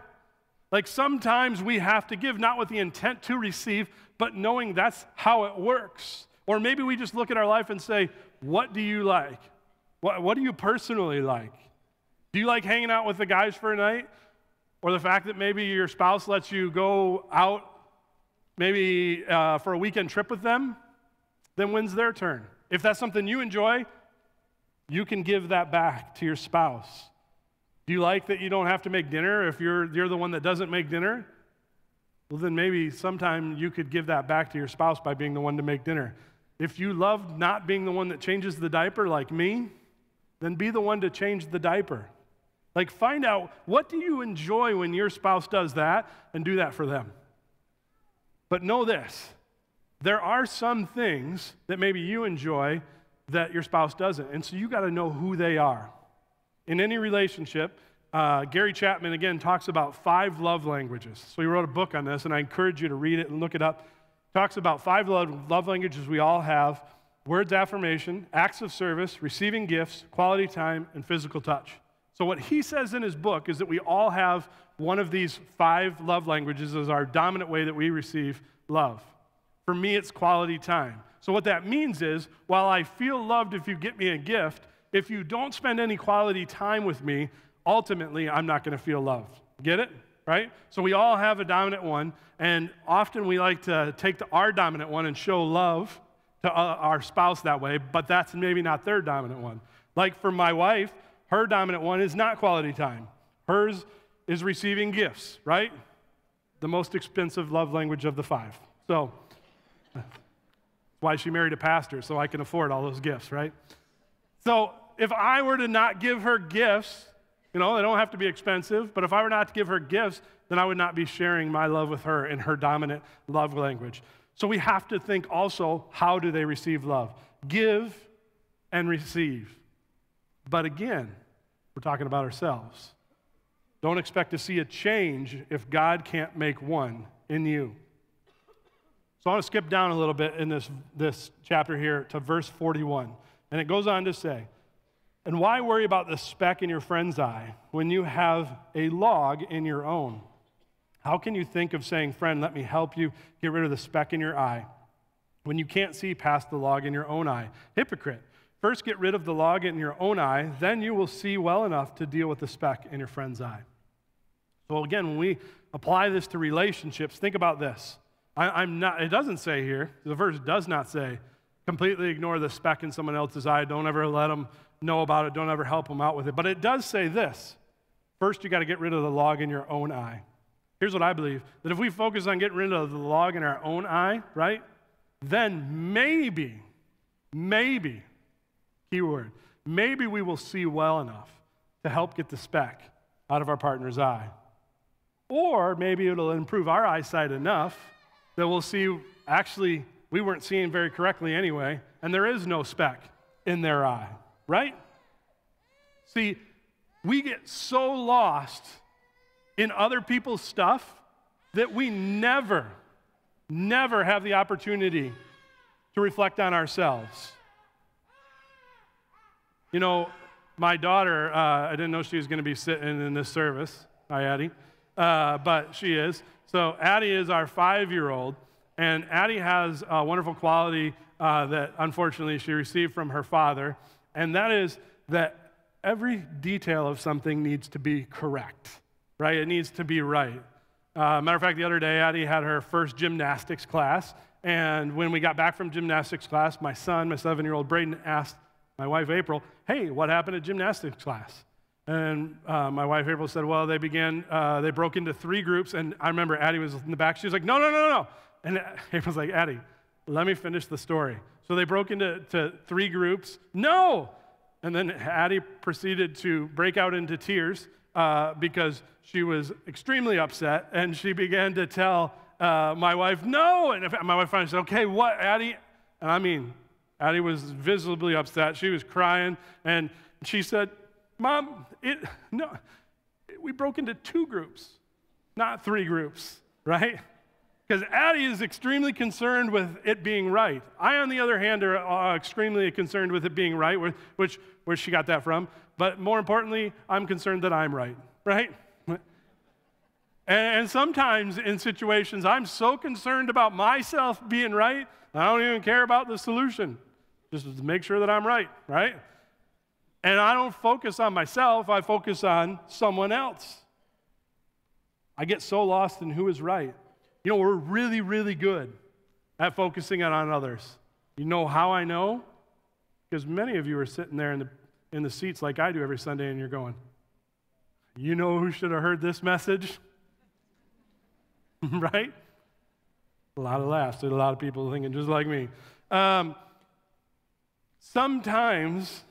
Like sometimes we have to give, not with the intent to receive, but knowing that's how it works. Or maybe we just look at our life and say, what do you like? What do you personally like? Do you like hanging out with the guys for a night? Or the fact that maybe your spouse lets you go out maybe for a weekend trip with them? Then when's their turn? If that's something you enjoy, you can give that back to your spouse. Do you like that you don't have to make dinner if you're the one that doesn't make dinner? Well, then maybe sometime you could give that back to your spouse by being the one to make dinner. If you love not being the one that changes the diaper like me, then be the one to change the diaper. Like find out what do you enjoy when your spouse does that and do that for them. But know this, there are some things that maybe you enjoy that your spouse doesn't, and so you got to know who they are. In any relationship, Gary Chapman, again, talks about 5 love languages. So he wrote a book on this, and I encourage you to read it and look it up. Talks about 5 love languages we all have: words, affirmation, acts of service, receiving gifts, quality time, and physical touch. So what he says in his book is that we all have one of these 5 love languages as our dominant way that we receive love. For me, it's quality time. So what that means is, while I feel loved if you get me a gift, if you don't spend any quality time with me, ultimately, I'm not going to feel loved. Get it? Right? So we all have a dominant one, and often we like to take our dominant one and show love to our spouse that way, but that's maybe not their dominant one. Like for my wife, her dominant one is not quality time. Hers is receiving gifts, right? The most expensive love language of the 5. So that's why she married a pastor, so I can afford all those gifts, right? So if I were to not give her gifts, they don't have to be expensive, but if I were not to give her gifts, then I would not be sharing my love with her in her dominant love language. So we have to think also, how do they receive love? Give and receive. But again, we're talking about ourselves. Don't expect to see a change if God can't make one in you. So I want to skip down a little bit in this chapter here to verse 41. And it goes on to say, "And why worry about the speck in your friend's eye when you have a log in your own? How can you think of saying, 'Friend, let me help you get rid of the speck in your eye,' when you can't see past the log in your own eye? Hypocrite, first get rid of the log in your own eye, then you will see well enough to deal with the speck in your friend's eye." So again, when we apply this to relationships, think about this. It doesn't say here, the verse does not say, completely ignore the speck in someone else's eye. Don't ever let them know about it. Don't ever help them out with it. But it does say this. First, you got to get rid of the log in your own eye. Here's what I believe, that if we focus on getting rid of the log in our own eye, right, then maybe, keyword, maybe we will see well enough to help get the speck out of our partner's eye. Or maybe it'll improve our eyesight enough that we'll see, actually, we weren't seeing very correctly anyway, and there is no speck in their eye, right? See, we get so lost in other people's stuff that we never have the opportunity to reflect on ourselves. My daughter, I didn't know she was going to be sitting in this service. Hi, Addie. But she is. So Addie is our 5-year-old, and Addie has a wonderful quality that unfortunately she received from her father, and that is that every detail of something needs to be correct, right? It needs to be right. Matter of fact, the other day, Addie had her first gymnastics class, and when we got back from gymnastics class, my son, my 7-year-old Braden, asked my wife April, "Hey, what happened at gymnastics class?" And my wife April said, well, they broke into 3 groups, and I remember Addie was in the back. She was like, no. And April's like, Addie, let me finish the story. So they broke into 3 groups. No! And then Addie proceeded to break out into tears because she was extremely upset, and she began to tell my wife, no! And my wife finally said, okay, what, Addie? And I mean, Addie was visibly upset. She was crying, and she said, Mom, we broke into 2 groups, not 3 groups, right? Because Addie is extremely concerned with it being right. I, on the other hand, are extremely concerned with it being right, where she got that from. But more importantly, I'm concerned that I'm right? And sometimes in situations, I'm so concerned about myself being right, I don't even care about the solution. Just to make sure that I'm right? And I don't focus on myself, I focus on someone else. I get so lost in who is right. We're really, really good at focusing on others. You know how I know? Because many of you are sitting there in the seats like I do every Sunday, and you're going, you know who should have heard this message? Right? A lot of laughs. There's a lot of people thinking just like me. Sometimes,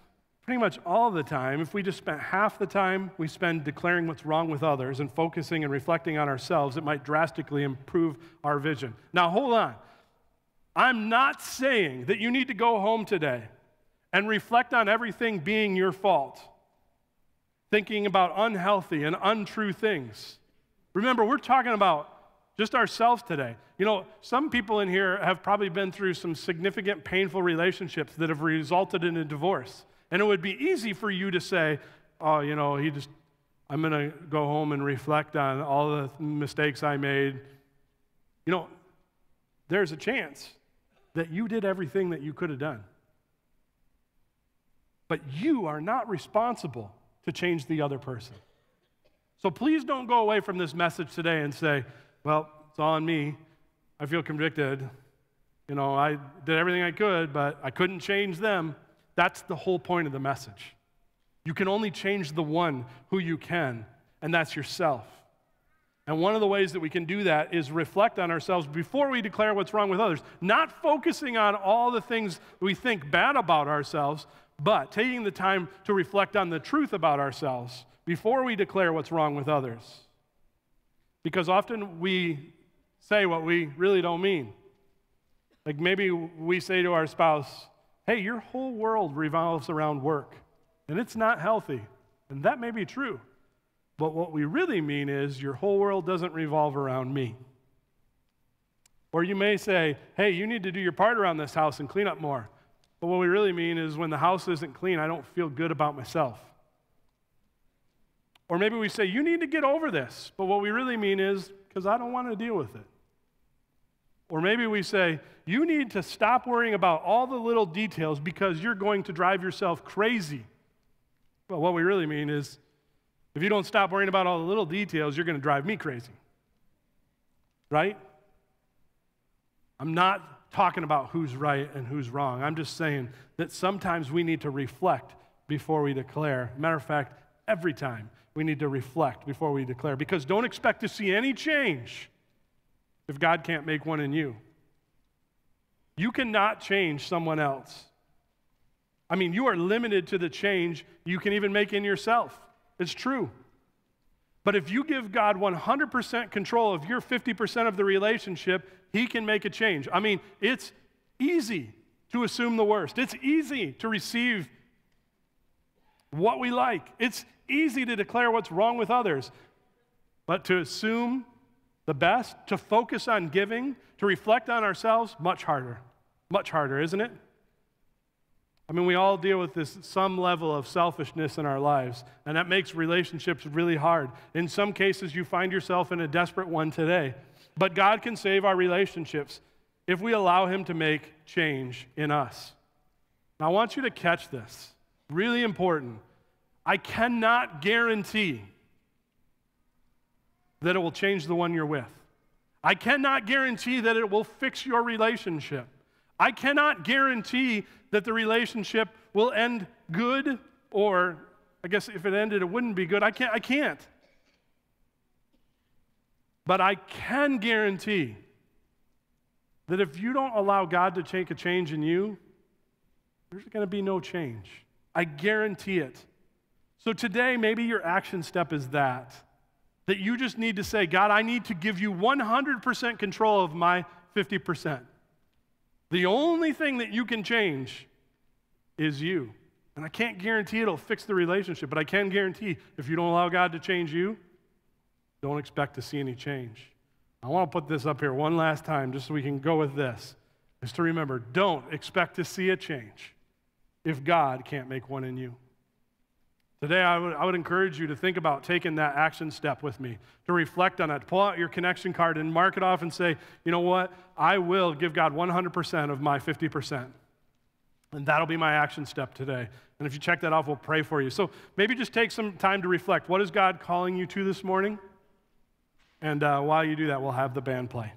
pretty much all the time, if we just spent half the time we spend declaring what's wrong with others and focusing and reflecting on ourselves, it might drastically improve our vision. Now, hold on. I'm not saying that you need to go home today and reflect on everything being your fault, thinking about unhealthy and untrue things. Remember, we're talking about just ourselves today. You know, some people in here have probably been through some significant painful relationships that have resulted in a divorce. And it would be easy for you to say, oh, you know, I'm going to go home and reflect on all the mistakes I made. You know, there's a chance that you did everything that you could have done. But you are not responsible to change the other person. So please don't go away from this message today and say, well, it's all on me. I feel convicted. You know, I did everything I could, but I couldn't change them. That's the whole point of the message. You can only change the one who you can, and that's yourself. And one of the ways that we can do that is reflect on ourselves before we declare what's wrong with others. Not focusing on all the things we think bad about ourselves, but taking the time to reflect on the truth about ourselves before we declare what's wrong with others. Because often we say what we really don't mean. Like maybe we say to our spouse, hey, your whole world revolves around work, and it's not healthy. And that may be true. But what we really mean is your whole world doesn't revolve around me. Or you may say, hey, you need to do your part around this house and clean up more. But what we really mean is when the house isn't clean, I don't feel good about myself. Or maybe we say, you need to get over this. But what we really mean is because I don't want to deal with it. Or maybe we say, you need to stop worrying about all the little details because you're going to drive yourself crazy. Well, what we really mean is, if you don't stop worrying about all the little details, you're going to drive me crazy. Right? I'm not talking about who's right and who's wrong. I'm just saying that sometimes we need to reflect before we declare. Matter of fact, every time we need to reflect before we declare. Because don't expect to see any change if God can't make one in you. You cannot change someone else. I mean, you are limited to the change you can even make in yourself. It's true. But if you give God 100% control of your 50% of the relationship, He can make a change. I mean, it's easy to assume the worst. It's easy to receive what we like. It's easy to declare what's wrong with others. But to assume the best, to focus on giving, to reflect on ourselves, much harder. Much harder, isn't it? I mean, we all deal with this some level of selfishness in our lives, and that makes relationships really hard. In some cases, you find yourself in a desperate one today. But God can save our relationships if we allow Him to make change in us. Now, I want you to catch this. Really important. I cannot guarantee that it will change the one you're with. I cannot guarantee that it will fix your relationship. I cannot guarantee that the relationship will end good, or I guess if it ended, it wouldn't be good. I can't. But I can guarantee that if you don't allow God to make a change in you, there's going to be no change. I guarantee it. So today, maybe your action step is that you just need to say, God, I need to give you 100% control of my 50%. The only thing that you can change is you. And I can't guarantee it'll fix the relationship, but I can guarantee if you don't allow God to change you, don't expect to see any change. I want to put this up here one last time just so we can go with this, is to remember, don't expect to see a change if God can't make one in you. Today, I would encourage you to think about taking that action step with me, to reflect on it. Pull out your connection card and mark it off and say, you know what? I will give God 100% of my 50%. And that'll be my action step today. And if you check that off, we'll pray for you. So maybe just take some time to reflect. What is God calling you to this morning? And while you do that, we'll have the band play.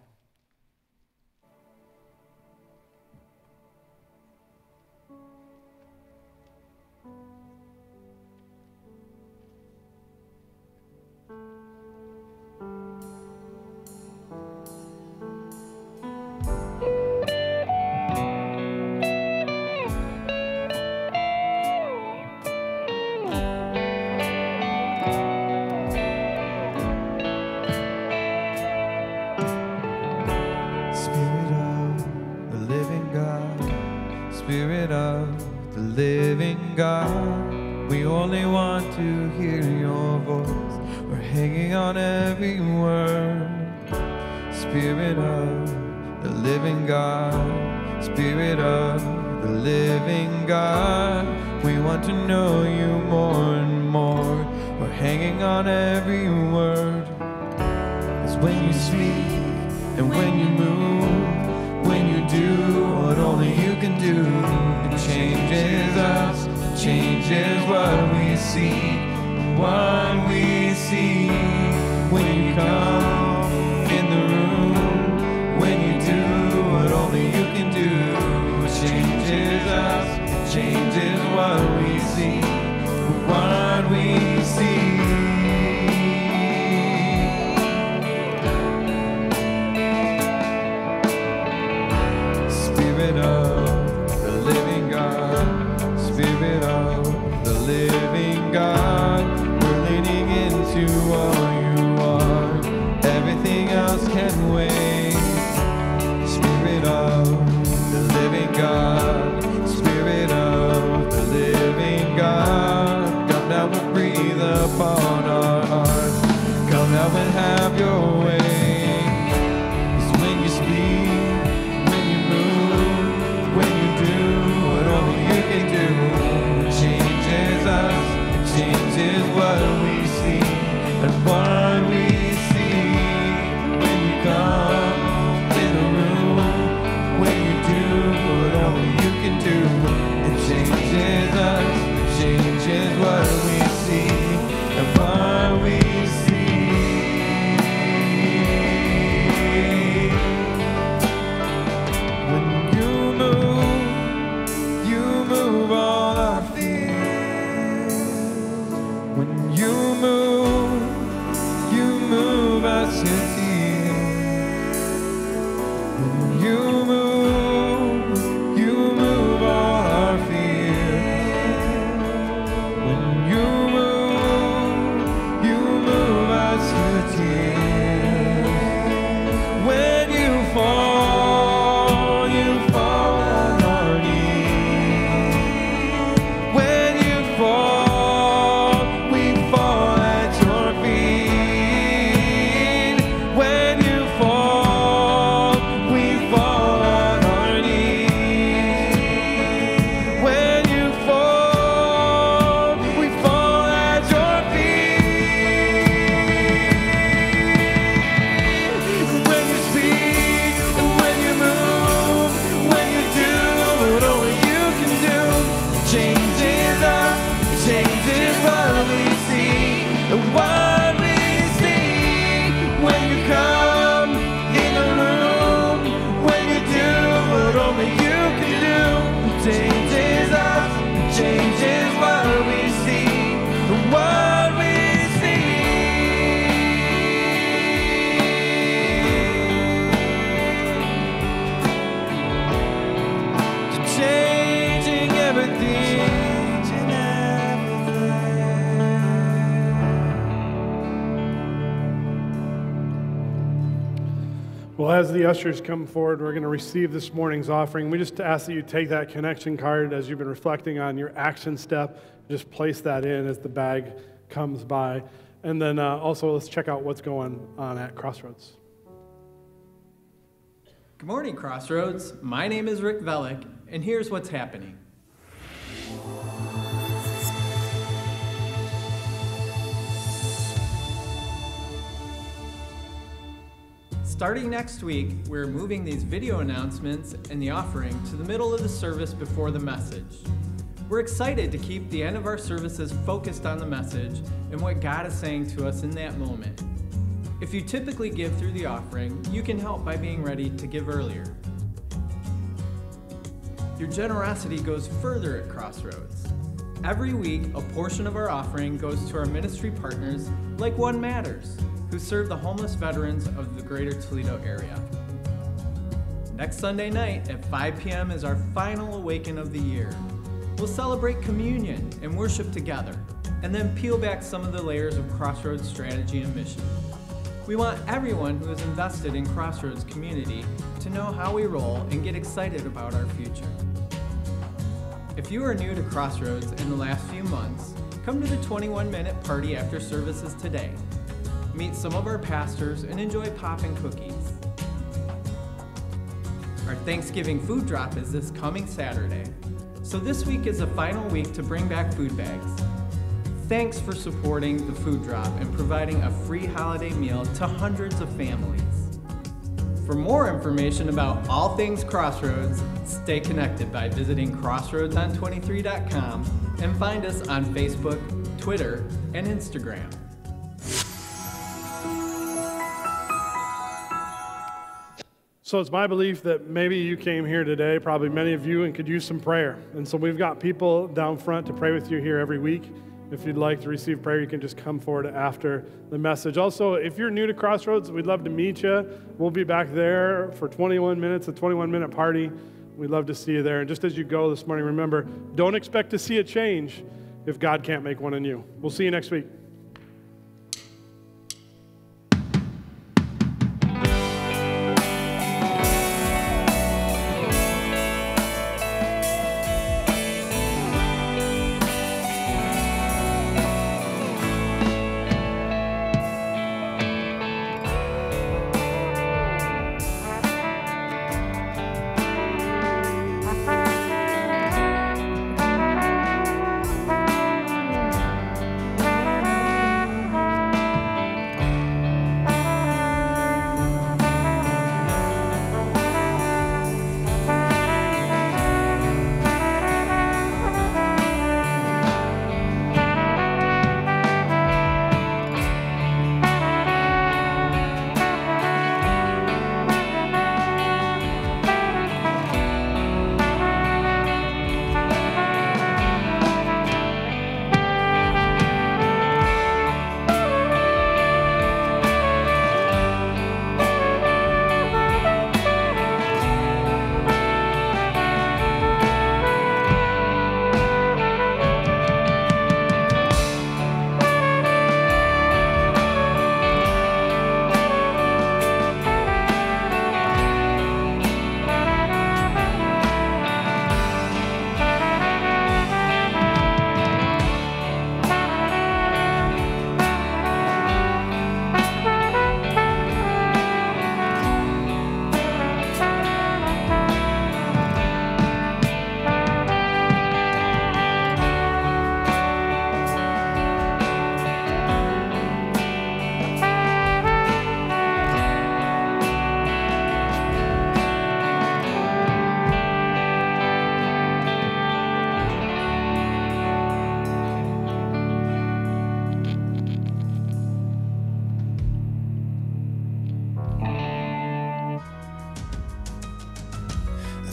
to hear your voice. We're hanging on every word. Spirit of the living God, Spirit of the living God, we want to know you more and more. We're hanging on every word. It's when you speak and when you move, when you do what only you can do. It changes us, changes what we see, what we see. When you come in the room, when you do what only you can do. It changes us, changes what we see, what we see. Spirit of the living God, Spirit of the living God, we're leaning into all you are. Everything else can wait. Spirit of the living God, Spirit of the living God, come down and breathe upon our hearts. Come down and have your way. It's when you speak, when you move, when you do what only you can do. It changes us, it changes what we see and what we see. When you come in the room, when you do what only you can do. It changes us, it changes what we see and what we see. When you move all our fears. When you move us to tears. When you move all our fears. When you move us to tears. When you fall on our knees. When you fall, we fall at your feet. When you fall, we fall on our knees. When you fall, we fall at your feet. When you speak and when you move, when you do what only you can do, it changes us, it changes what we see and what we see. When you come in the room, when you do what only you can do, it changes us, it changes what we see and what we see. Changing everything. Well, as the ushers come forward, we're going to receive this morning's offering. We just ask that you take that connection card as you've been reflecting on your action step. Just place that in as the bag comes by. And then also let's check out what's going on at Crossroads. Good morning, Crossroads. My name is Rick Velick, and here's what's happening. Starting next week, we're moving these video announcements and the offering to the middle of the service before the message. We're excited to keep the end of our services focused on the message and what God is saying to us in that moment. If you typically give through the offering, you can help by being ready to give earlier. Your generosity goes further at Crossroads. Every week, a portion of our offering goes to our ministry partners like One Matters, who serve the homeless veterans of the greater Toledo area. Next Sunday night at 5 p.m. is our final Awaken of the year. We'll celebrate communion and worship together, and then peel back some of the layers of Crossroads strategy and mission. We want everyone who is invested in Crossroads community to know how we roll and get excited about our future. If you are new to Crossroads in the last few months, come to the 21-minute party after services today. Meet some of our pastors and enjoy popping cookies. Our Thanksgiving food drop is this coming Saturday, so this week is the final week to bring back food bags. Thanks for supporting the food drop and providing a free holiday meal to hundreds of families. For more information about all things Crossroads, stay connected by visiting crossroadson23.com and find us on Facebook, Twitter, and Instagram. So it's my belief that maybe you came here today, probably many of you, and could use some prayer. And so we've got people down front to pray with you here every week. If you'd like to receive prayer, you can just come forward after the message. Also, if you're new to Crossroads, we'd love to meet you. We'll be back there for 21 minutes, a 21-minute party. We'd love to see you there. And just as you go this morning, remember, don't expect to see a change if God can't make one in you. We'll see you next week.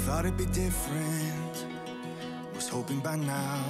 Thought it'd be different, was hoping by now